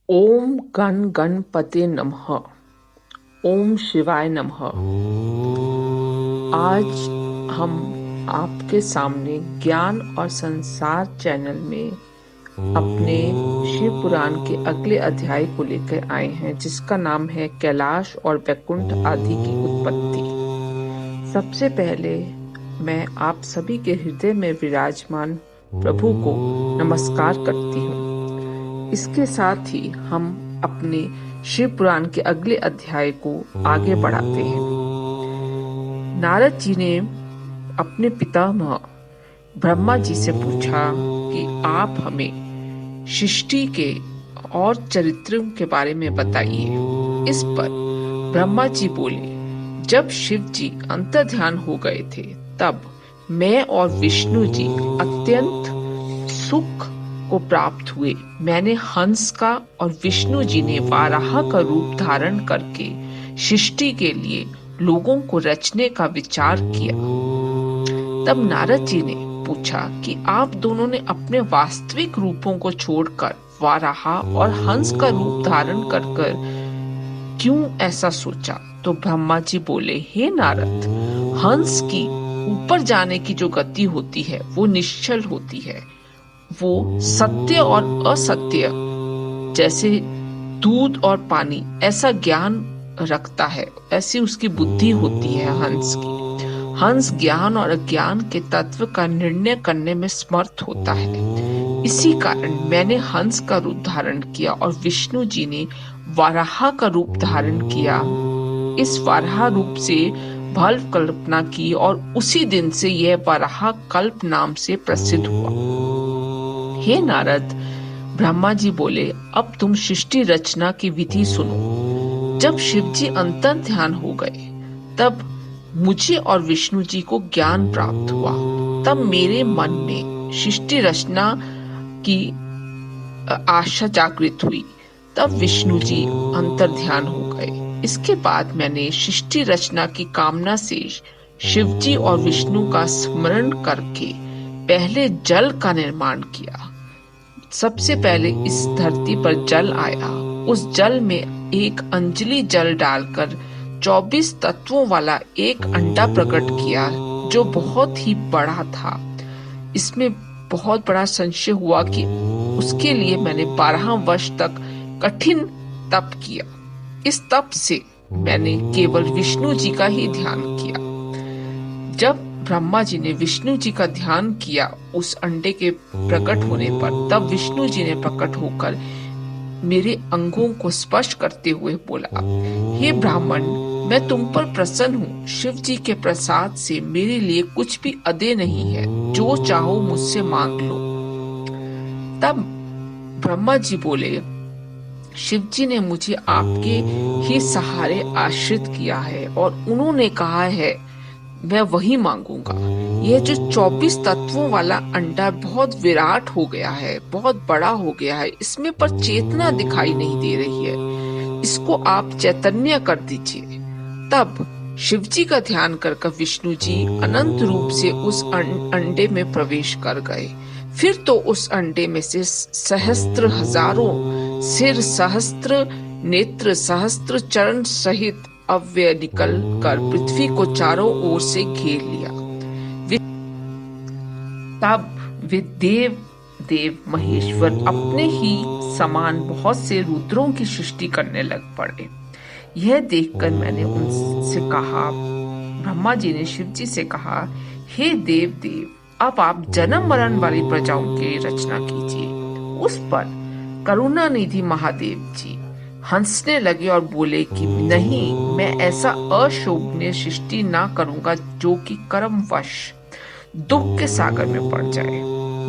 ओम गण गणपते नमः। ओम शिवाय नमः। आज हम आपके सामने ज्ञान और संसार चैनल में अपने शिव पुराण के अगले अध्याय को लेकर आए हैं, जिसका नाम है कैलाश और वैकुंठ आदि की उत्पत्ति। सबसे पहले मैं आप सभी के हृदय में विराजमान प्रभु को नमस्कार करती हूँ। इसके साथ ही हम अपने शिव पुराण के अगले अध्याय को आगे बढ़ाते हैं। नारद जी ने अपने पितामह ब्रह्मा जी से पूछा कि आप हमें सृष्टि के और चरित्रों के बारे में बताइए। इस पर ब्रह्मा जी बोले, जब शिव जी अंतर्ध्यान हो गए थे तब मैं और विष्णु जी अत्यंत सुख को प्राप्त हुए। मैंने हंस का और विष्णु जी ने वाराह का रूप धारण करके सृष्टि के लिए लोगों को रचने का विचार किया। तब नारद जी ने पूछा कि आप दोनों ने अपने वास्तविक रूपों को छोड़कर वाराह और हंस का रूप धारण कर क्यों ऐसा सोचा? तो ब्रह्मा जी बोले, हे नारद, हंस की ऊपर जाने की जो गति होती है वो निश्चल होती है। वो सत्य और असत्य जैसे दूध और पानी ऐसा ज्ञान रखता है, ऐसी उसकी बुद्धि होती है हंस की। हंस ज्ञान और अज्ञान के तत्व का निर्णय करने में समर्थ होता है। इसी कारण मैंने हंस का रूप धारण किया और विष्णु जी ने वाराह का रूप धारण किया। इस वाराह रूप से भल्व कल्पना की और उसी दिन से यह वाराह कल्प नाम से प्रसिद्ध हुआ। हे नारद, ब्रह्मा जी बोले, अब तुम सृष्टि रचना की विधि सुनो। जब शिव जी अंतर ध्यान हो गए तब मुझे और विष्णु जी को ज्ञान प्राप्त हुआ। तब मेरे मन में सृष्टि रचना की आशा जागृत हुई। तब विष्णु जी अंतर ध्यान हो गए। इसके बाद मैंने सृष्टि रचना की कामना से शिव जी और विष्णु का स्मरण करके पहले जल का निर्माण किया। सबसे पहले इस धरती पर जल आया। उस जल में एक अंजलि जल डालकर 24 तत्वों वाला एक अंडा प्रकट किया, जो बहुत ही बड़ा था। इसमें बहुत बड़ा संशय हुआ कि उसके लिए मैंने 12 वर्ष तक कठिन तप किया। इस तप से मैंने केवल विष्णु जी का ही ध्यान किया। जब ब्रह्मा जी ने विष्णु जी का ध्यान किया उस अंडे के प्रकट होने पर, तब विष्णु जी ने प्रकट होकर मेरे अंगों को स्पर्श करते हुए बोला, हे ब्राह्मण, मैं तुम पर प्रसन्न हूँ। शिव जी के प्रसाद से मेरे लिए कुछ भी अदे नहीं है, जो चाहो मुझसे मांग लो। तब ब्रह्मा जी बोले, शिव जी ने मुझे आपके ही सहारे आश्रित किया है और उन्होंने कहा है मैं वही मांगूंगा। यह जो 24 तत्वों वाला अंडा बहुत विराट हो गया है, बहुत बड़ा हो गया है, इसमें पर चेतना दिखाई नहीं दे रही है। इसको आप चैतन्य कर दीजिए। तब शिव जी का ध्यान कर विष्णु जी अनंत रूप से उस अंडे में प्रवेश कर गए। फिर तो उस अंडे में से सहस्त्र हजारों सिर, सहस्त्र नेत्र, सहस्त्र चरण सहित अव्यय निकल कर पृथ्वी को चारों ओर से घेर लिया। तब वे देव महेश्वर अपने ही समान बहुत से रुद्रों की सृष्टि करने लग पड़े। यह देखकर मैंने उनसे कहा, ब्रह्मा जी ने शिव जी से कहा, हे देव, अब आप जन्म मरण वाली प्रजाओं की रचना कीजिए। उस पर करुणा निधि महादेव जी हंसने लगे और बोले कि नहीं, मैं ऐसा अशोभनीय सृष्टि ना करूंगा जो कि कर्मवश दुख के सागर में पड़ जाए।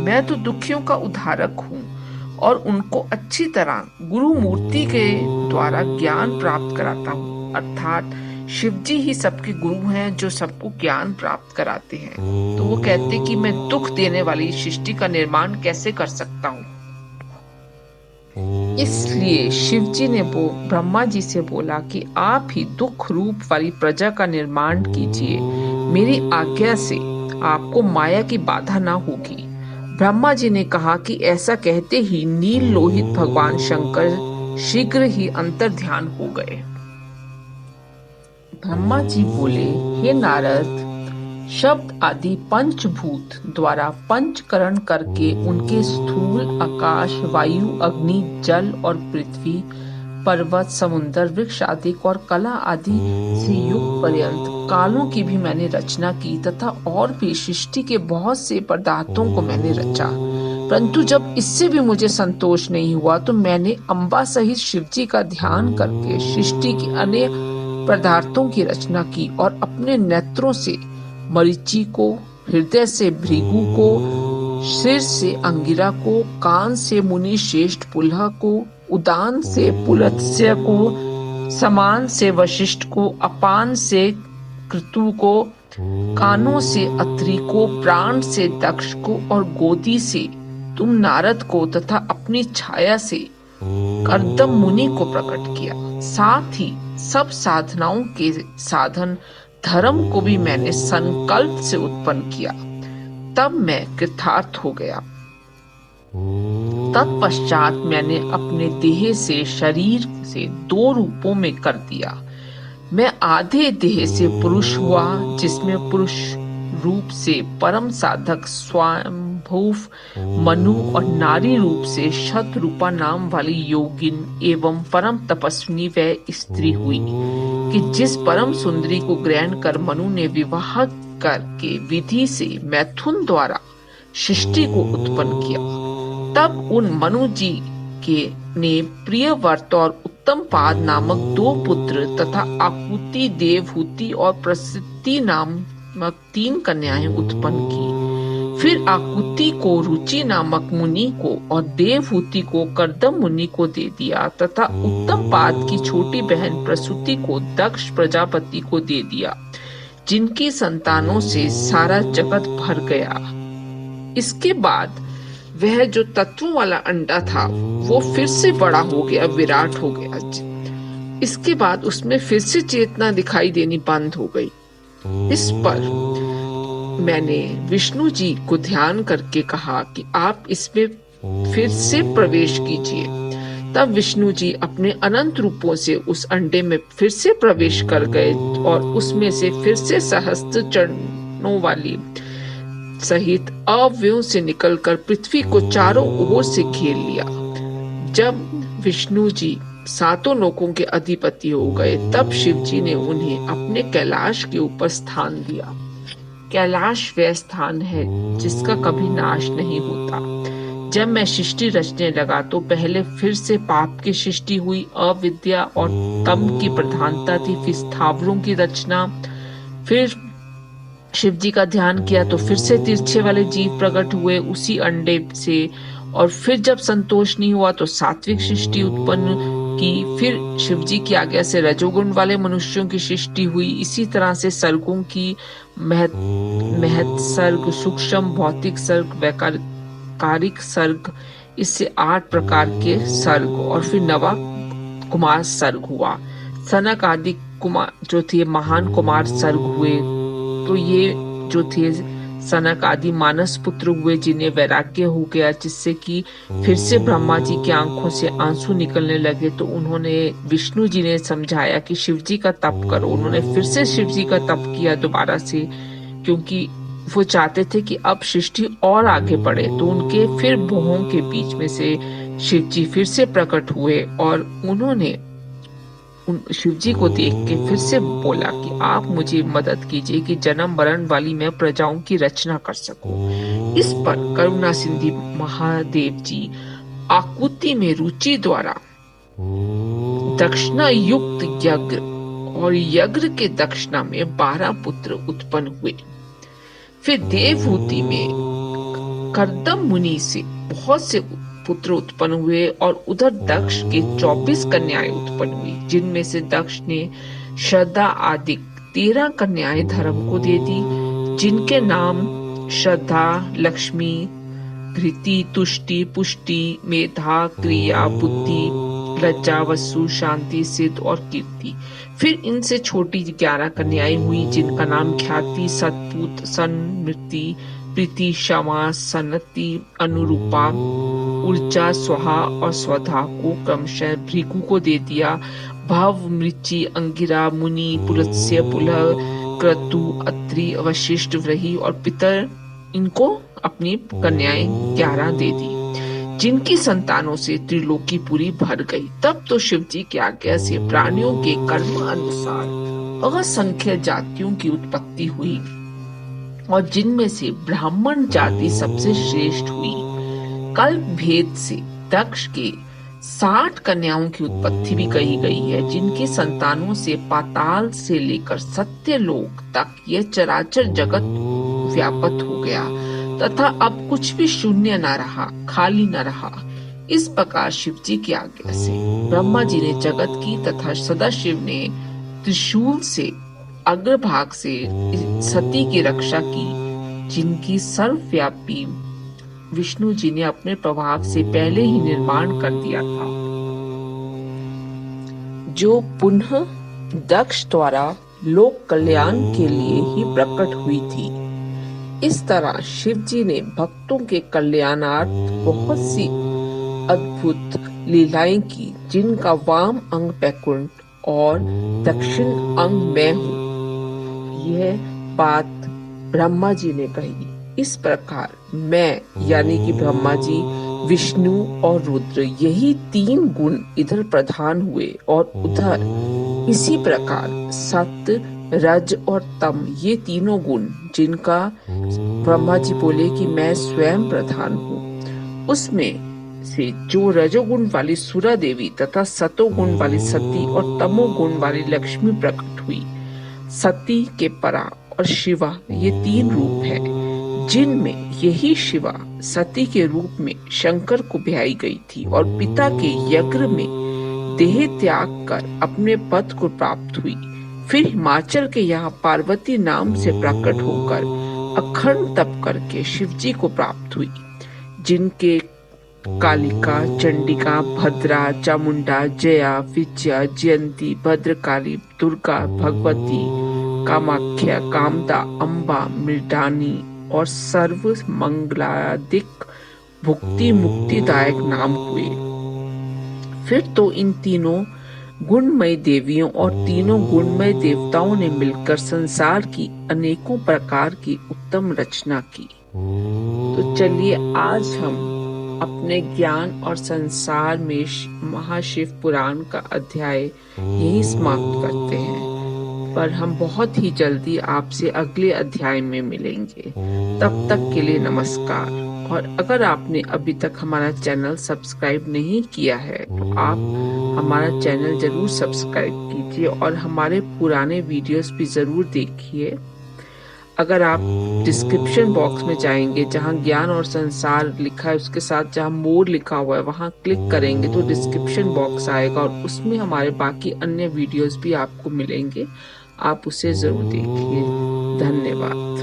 मैं तो दुखियों का उद्धारक हूँ और उनको अच्छी तरह गुरु मूर्ति के द्वारा ज्ञान प्राप्त कराता हूँ। अर्थात शिव जी ही सबके गुरु हैं जो सबको ज्ञान प्राप्त कराते हैं। तो वो कहते कि मैं दुख देने वाली सृष्टि का निर्माण कैसे कर सकता हूँ। इसलिए शिव जी ने ब्रह्मा जी से बोला कि आप ही दुख रूप वाली प्रजा का निर्माण कीजिए। मेरी आज्ञा से आपको माया की बाधा ना होगी। ब्रह्मा जी ने कहा कि ऐसा कहते ही नील लोहित भगवान शंकर शीघ्र ही अंतर्ध्यान हो गए। ब्रह्मा जी बोले, हे नारद, शब्द आदि पंचभूत द्वारा पंचकरण करके उनके स्थूल आकाश, वायु, अग्नि, जल और पृथ्वी, पर्वत, समुद्र, वृक्ष आदि और कला आदि से युक्त पर्यंत कालों की भी मैंने रचना की तथा और भी सृष्टि के बहुत से पदार्थों को मैंने रचा। परंतु जब इससे भी मुझे संतोष नहीं हुआ तो मैंने अम्बा सहित शिवजी का ध्यान करके सृष्टि के अनेक पदार्थों की रचना की और अपने नेत्रों से मरीचि को, हृदय से भृगु को, सिर से अंगिरा को, कान से मुनि श्रेष्ठ पुलह को, उदान से पुलत्स्य को, समान से वशिष्ठ को, अपान से कृतु को, कानों से अत्रि को, प्राण से दक्ष को और गोदी से तुम नारद को तथा अपनी छाया से कर्दम मुनि को प्रकट किया। साथ ही सब साधनाओं के साधन धर्म को भी मैंने संकल्प से उत्पन्न किया। तब मैं कृतार्थ हो गया। तत्पश्चात मैंने अपने देह से शरीर से 2 रूपों में कर दिया। मैं आधे देह से पुरुष हुआ, जिसमें पुरुष रूप से परम साधक स्वयंभुव मनु और नारी रूप से शतरूपा नाम वाली योगिन एवं परम तपस्विनी वह स्त्री हुई कि जिस परम सुंदरी को ग्रहण कर मनु ने विवाह करके विधि से मैथुन द्वारा सृष्टि को उत्पन्न किया। तब उन मनु जी के ने प्रियव्रत और उत्तम पाद नामक 2 पुत्र तथा आकुति, देवहूति और प्रसिद्धि नामक 3 कन्याएं उत्पन्न की। फिर आकुति को रुचि नामक मुनि को और देवहूति को कर्दम मुनि को दे दिया तथा उत्तम पाद की छोटी बहन प्रसूति को दक्ष प्रजापति को दे दिया, जिनकी संतानों से सारा जगत भर गया। इसके बाद वह जो तत्वों वाला अंडा था वो फिर से बड़ा हो गया, विराट हो गया। इसके बाद उसमें फिर से चेतना दिखाई देनी बंद हो गई। इस पर मैंने विष्णु जी को ध्यान करके कहा कि आप इसमें फिर से प्रवेश कीजिए। तब विष्णु जी अपने अनंत रूपों से उस अंडे में फिर से प्रवेश कर गए और उसमें से फिर से सहस्त्र चरणों वाली सहित अव्ययों से निकलकर पृथ्वी को चारों ओर से घेर लिया। जब विष्णु जी 7 लोकों के अधिपति हो गए तब शिव जी ने उन्हें अपने कैलाश के ऊपर स्थान दिया। कैलाश वह स्थान है जिसका कभी नाश नहीं होता। जब मैं सृष्टि रचने लगा तो पहले फिर से पाप की सृष्टि हुई, अविद्या और तम की प्रधानता थी, फिर स्थावरों की रचना, फिर शिव जी का ध्यान किया तो फिर से तिरछे वाले जीव प्रकट हुए उसी अंडे से, और फिर जब संतोष नहीं हुआ तो सात्विक सृष्टि उत्पन्न की। फिर शिव जी की आज्ञा से रजोगुण वाले मनुष्यों की सृष्टि हुई। इसी तरह से सर्गों की महत सर्ग, सूक्ष्म भौतिक सर्ग, वैकारिक सर्ग, इससे 8 प्रकार के सर्ग, और फिर नवा कुमार सर्ग हुआ। सनक आदि कुमार जो थे महान कुमार सर्ग हुए। तो ये जो थे सनक आदि मानस पुत्र हुए जिन्हें वैराग्य हो गया, जिससे कि फिर से ब्रह्मा जी की आंखों से आंसू निकलने लगे। तो उन्होंने विष्णु जी ने समझाया कि शिव जी का तप करो। उन्होंने फिर से शिव जी का तप किया दोबारा से, क्योंकि वो चाहते थे कि अब सृष्टि और आगे बढ़े। तो उनके फिर भोहों के बीच में से शिव जी फिर से प्रकट हुए और उन्होंने शिव जी को देख के फिर से बोला कि आप मुझे मदद कीजिए कि जन्म मरण वाली मैं प्रजाओं की रचना कर सकूं। इस पर करुणा सिंधु महादेव जी आकुति में रुचि द्वारा दक्षिणा युक्त यज्ञ और यज्ञ के दक्षिणा में 12 पुत्र उत्पन्न हुए। फिर देवहूति में कर्दम मुनि से बहुत से पुत्र उत्पन्न हुए और उधर दक्ष के 24 कन्याएं उत्पन्न हुई, जिनमें से दक्ष ने श्रद्धा आदि 13 कन्याएं धर्म को दे दी, जिनके नाम श्रद्धा, लक्ष्मी, घृति, तुष्टि, पुष्टि, मेधा, क्रिया, बुद्धि, लज्जा, वसु, शांति, सिद्ध और कीर्ति। फिर इनसे छोटी 11 कन्याएं हुई, जिनका नाम ख्याति, सतपुत, सन्मृति, प्रीति, क्षमा, सन्नति, अनुरूपा, ऊर्जा स्वाहा और स्वधा को क्रमशः भृगु को दे दिया। भव, मृचि, अंगिरा, मुनि, पुलत्स्य, पुलह, क्रतु, अत्रि, वशिष्ठ, व्रही और पितर, इनको अपनी कन्याएं 11 दे दी, जिनकी संतानों से त्रिलोकी पूरी भर गई। तब तो शिव जी की आज्ञा से प्राणियों के कर्म अनुसार असंख्य जातियों की उत्पत्ति हुई और जिनमें से ब्राह्मण जाति सबसे श्रेष्ठ हुई। कल्प भेद से दक्ष के 60 कन्याओं की उत्पत्ति भी कही गई है, जिनकी संतानों से पाताल से लेकर सत्यलोक तक यह चराचर जगत व्यापत हो गया तथा अब कुछ भी शून्य न रहा, खाली न रहा। इस प्रकार शिव जी की आज्ञा से ब्रह्मा जी ने जगत की तथा सदाशिव ने त्रिशूल से अग्रभाग से सती की रक्षा की, जिनकी सर्वव्यापी विष्णु जी ने अपने प्रभाव से पहले ही निर्माण कर दिया था, जो पुनः दक्ष द्वारा लोक कल्याण के लिए ही प्रकट हुई थी। इस तरह शिव जी ने भक्तों के कल्याणार्थ बहुत सी अद्भुत लीलाएं की, जिनका वाम अंग वैकुंठ और दक्षिण अंग मैं हूँ। यह बात ब्रह्मा जी ने कही। इस प्रकार मैं यानी कि ब्रह्मा जी, विष्णु और रुद्र, यही 3 गुण इधर प्रधान हुए और उधर इसी प्रकार सत्य, रज और तम, ये तीनों गुण जिनका ब्रह्मा जी बोले कि मैं स्वयं प्रधान हूँ, उसमें से जो रजोगुण वाली सुरा देवी तथा सतोगुण वाली सती और तमोगुण वाली लक्ष्मी प्रकट हुई। सती के परा और शिवा ये 3 रूप हैं, जिनमें यही शिवा सती के रूप में शंकर को ब्याई गई थी और पिता के यज्ञ में देह त्याग कर अपने पद को प्राप्त हुई। फिर हिमाचल के यहाँ पार्वती नाम से प्रकट होकर अखंड तप करके शिव जी को प्राप्त हुई, जिनके कालिका, चंडिका, भद्रा, चामुंडा, जया, विजया, जयंती, भद्रकाली, दुर्गा, भगवती, कामाख्या, कामदा, अम्बा, मृडानी और सर्व मंगलादिक भुक्ति मुक्तिदायक नाम हुए। फिर तो इन तीनों गुणमय देवियों और तीनों गुणमय देवताओं ने मिलकर संसार की अनेकों प्रकार की उत्तम रचना की। तो चलिए आज हम अपने ज्ञान और संसार में महाशिव पुराण का अध्याय यही समाप्त करते हैं, पर हम बहुत ही जल्दी आपसे अगले अध्याय में मिलेंगे। तब तक के लिए नमस्कार। और अगर आपने अभी तक हमारा चैनल सब्सक्राइब नहीं किया है तो आप हमारा चैनल जरूर सब्सक्राइब कीजिए और हमारे पुराने वीडियोस भी जरूर देखिए। अगर आप डिस्क्रिप्शन बॉक्स में जाएंगे, जहां ज्ञान और संसार लिखा है उसके साथ जहां मोर लिखा हुआ है वहां क्लिक करेंगे तो डिस्क्रिप्शन बॉक्स आएगा और उसमें हमारे बाकी अन्य वीडियोस भी आपको मिलेंगे। आप उसे जरूर देखिए। धन्यवाद।